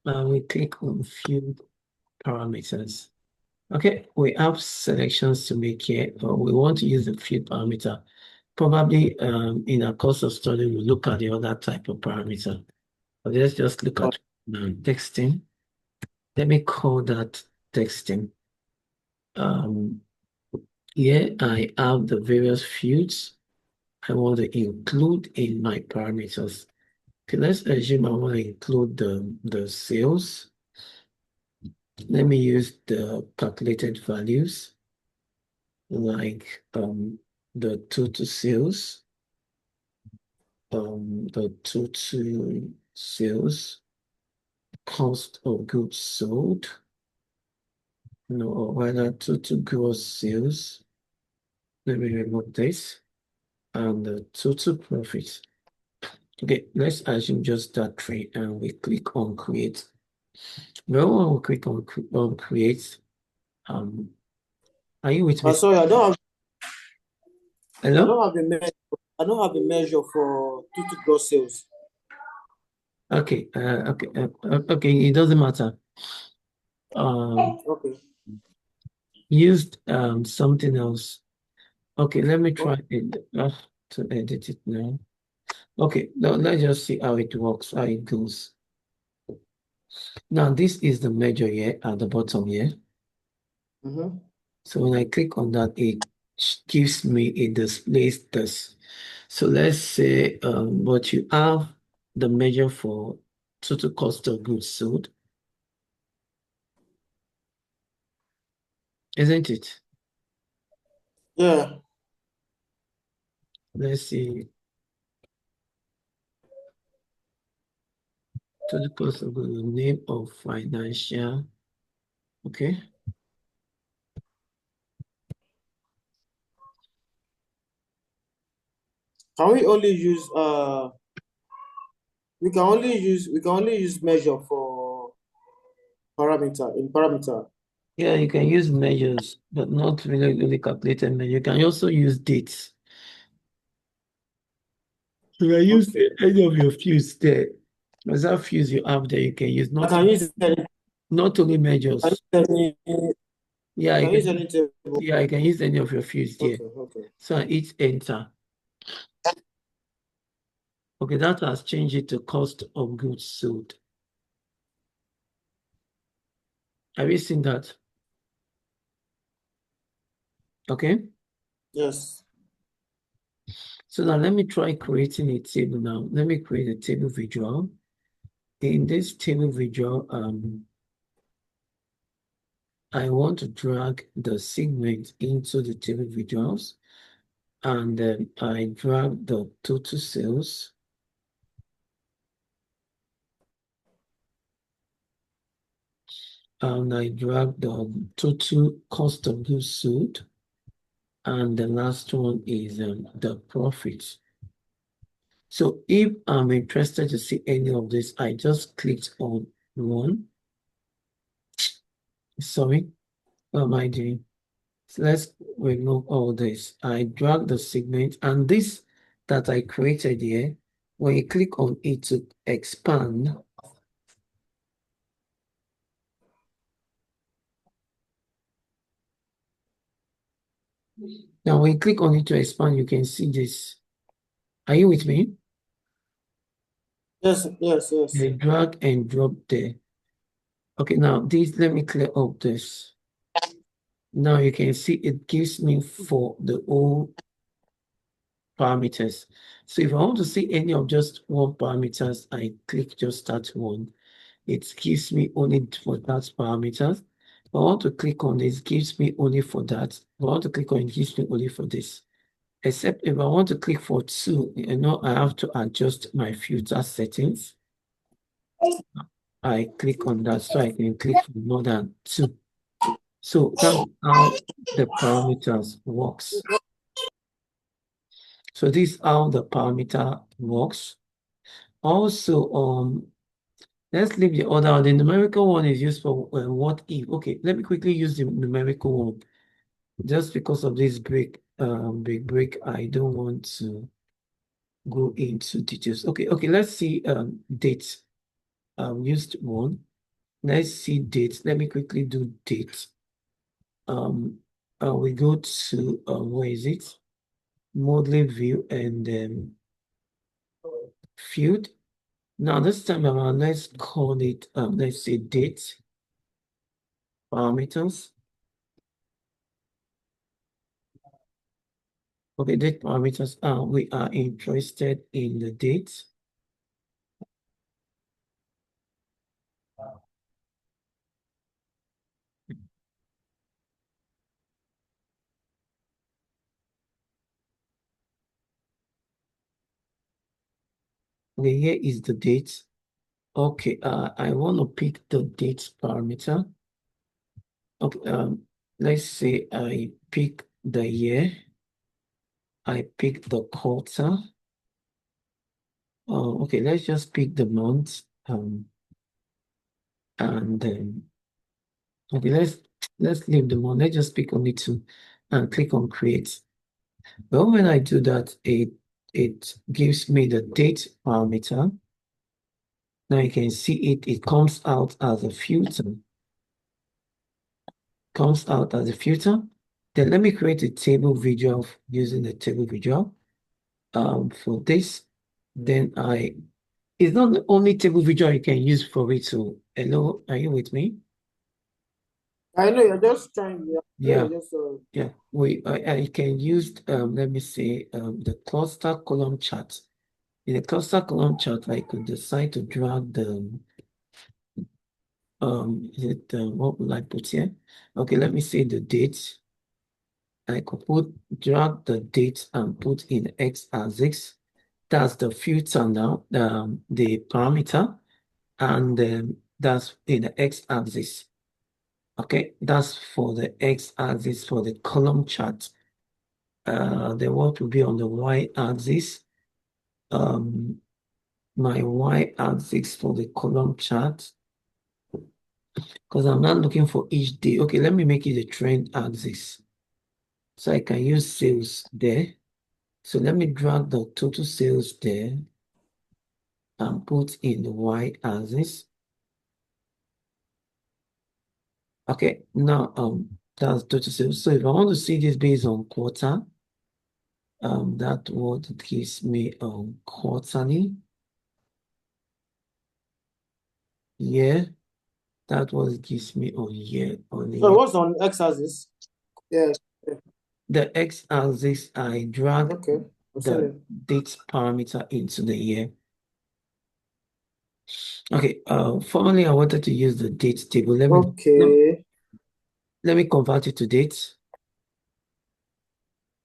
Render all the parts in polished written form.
we click on field parameters. Okay, we have selections to make here, but we want to use the field parameter. Probably in our course of study, we'll look at the other type of parameter. But let's just look at texting. Let me call that texting. Um, Here I have the various fields I want to include in my parameters. Okay, let's assume I want to include the sales. Let me use the calculated values like the total sales, the total sales, cost of goods sold, no, or rather total gross sales. Let me remove this and the total profit. Okay, let's assume just that three and we click on create. Well, we click on create. Um, are you with me? Sorry, I Hello? don't have a measure. I don't have a measure for total gross sales. Okay, okay, it doesn't matter. Okay. Used something else. Okay, let me try Okay. it to edit it now. Okay, now let's just see how it works, how it goes. Now this is the measure here at the bottom here. Mm-hmm. So when I click on that, it gives me, it displays this. So let's say what you have the measure for total cost of goods sold, isn't it? Yeah. Let's see, total cost of goods, name of financial, okay. Can we only use we can only use measure for parameter. Yeah, you can use measures, but not really calculated measure. You can also use dates. You can use Okay. any of your fields there. As that fields you have there, you can use I can use any not only I measures. can use Yeah, I you can use can any table. yeah, you can use any of your fields there. Okay, okay. So I hit enter. Okay, that has changed it to cost of goods sold. Have you seen that? Okay. Yes. So now let me try creating a table now. Let me create a table visual. In this table visual, I want to drag the segment into the table visuals, and then I drag the total sales, and I drag the total cost of goods sold, and the last one is the profit. So if I'm interested to see any of this, I just clicked on one. Sorry, what am I doing? So let's remove all this. I drag the segment, and this that I created here, when you click on it to expand, now when you click on it to expand, you can see this. Are you with me? Yes, yes, yes. You drag and drop there. Okay, now this, let me clear up this. Now you can see it gives me for the whole parameters. So if I want to see any of just one parameters, I click just that one. It gives me only for that parameters. If I want to click on this, gives me only for that. If I want to click on it, gives me only for this. Except if I want to click for two, I have to adjust my filter settings. I click on that so I can click for more than two. So that's how the parameters works. So this is how the parameter works. Also, let's leave the other one. The numerical one is used for what if. Okay, let me quickly use the numerical one. Just because of this big break, I don't want to go into details. Okay, let's see dates. Used one. let's see dates. Let me quickly do dates. Um, we go to where is it? Modeling view and field. Now this time around, let's call it let's say date parameters. Okay, date parameters. We are interested in the date. Okay, here is the date. Okay, I want to pick the date parameter. Okay, let's say I pick the year, I pick the quarter. Okay, let's just pick the month. And then okay, let's leave the month. Let's just pick only two and click on create. Well, when I do that, it gives me the date parameter. Now you can see it comes out as a filter. Comes out as a filter. Then let me create a table visual using the table visual. For this, then it's not the only table visual you can use for it. So hello, are you with me? I know you're just trying. Yeah, I know Yeah, you're just. yeah. I can use let me say the cluster column chart. In the cluster column chart, I could decide to drag the is it what will I put here? Okay, let me say the date. I could drag the date and put in x-axis. That's the filter now, the parameter, and that's in the x-axis. Okay, that's for the x-axis for the column chart. The what will be on the y-axis. Um, my y-axis for the column chart, because I'm not looking for each day. Okay, let me make it a trend axis. So I can use sales there. So let me drag the total sales there and put in the y-axis. Okay, now that's total sales. So if I want to see this based on quarter, that what it gives me quarterly. Yeah, that what it gives me on year on So year. what's on x-axis? Yeah. Yeah. The x-axis I drag Okay. I've seen the it. date parameter into the year. Okay, formerly I wanted to use the date table. Okay. Let me convert it to dates.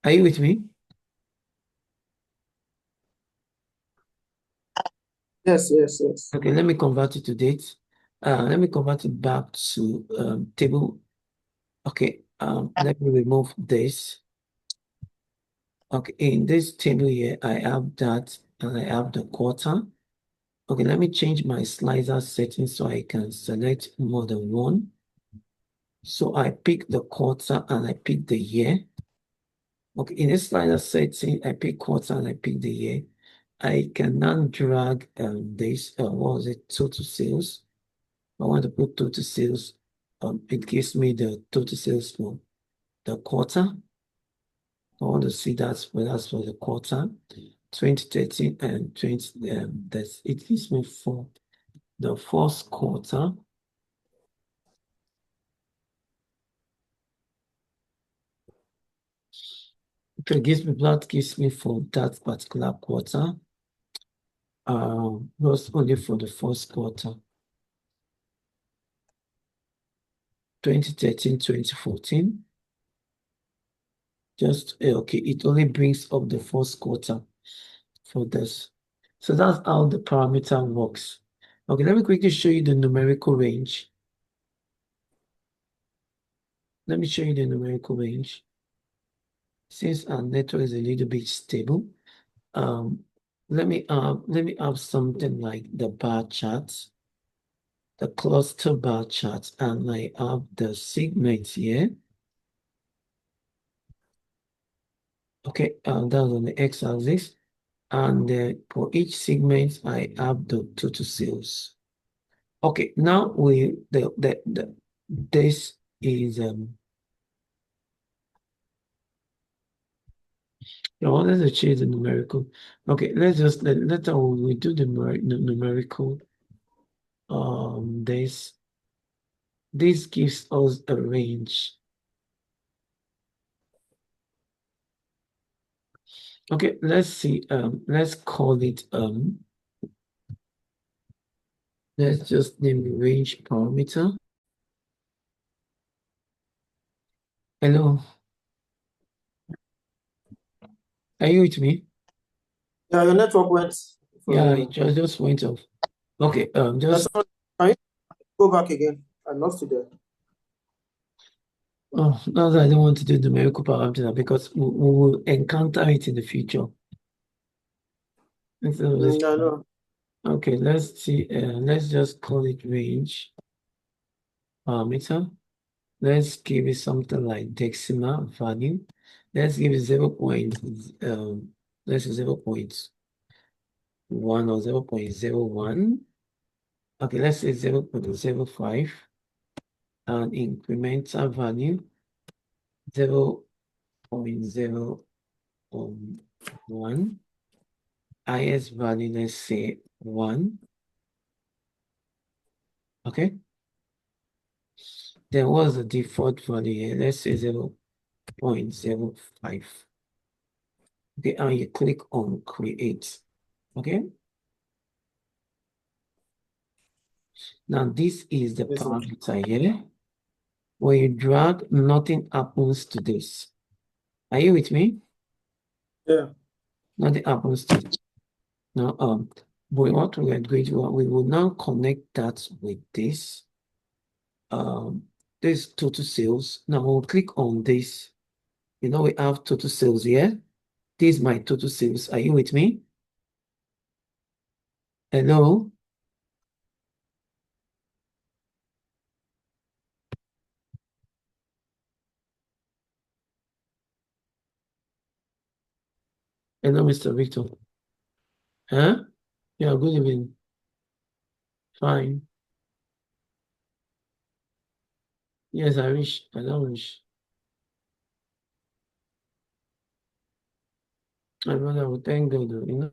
Are you with me? Yes. Yes. Yes. Okay, let me convert it to dates. Let me convert it back to table. Okay, let me remove this. Okay, in this table here, I have that and I have the quarter. Okay, let me change my slicer settings so I can select more than one. So I pick the quarter and I pick the year. Okay, in this slider setting, I pick quarter and I pick the year. I can now drag this, what was it, total sales. I want to put total sales. It gives me the total sales for the quarter. I want to see that's for the quarter, 2013 and 20, it gives me for the first quarter. It gives me for that particular quarter. Was only for the first quarter, 2013, 2014. Just okay, it only brings up the first quarter for this. So that's how the parameter works. Okay, let me quickly show you the numerical range. Let me show you the numerical range. Since our network is a little bit stable, um, let me have something like the bar charts, the cluster bar charts, and I have the segments here. Okay, that's on the x-axis. And for each segment, I have the total sales. Okay, now this is I wanted to change the numerical. Okay, let's just let we do the numerical. This gives us a range. Okay, let's see. Let's call it let's just name the range parameter. Hello, are you with me? Yeah, your network went for a Yeah, it while. just went off. Okay, just Sorry, can you go back again? I lost you there. oh, now that I don't want to do numerical parameter because we will encounter it in the future. And so I know. okay, let's see. Let's just call it range parameter. Let's give it something like decimal value. Let's give it 0.1 or 0.01. Okay, let's say 0.05 and incremental value 0.01. Highest value, let's say 1. Okay. Then what's the default value here? Let's say 0.05. Okay, and you click on create. Okay. Now this is the Listen. parameter here. When you drag, nothing happens to this. Are you with me? Yeah. Nothing happens to this. Now, what we are going to, we will now connect that with this. This total sales. Now we'll click on this. You know, we have total sales here. This is my total sales. Are you with me? Hello? Hello, Mr. Victor. Huh? Yeah, good evening. Fine. Yes, I wish. I don't wish. I rather would thank God, you know.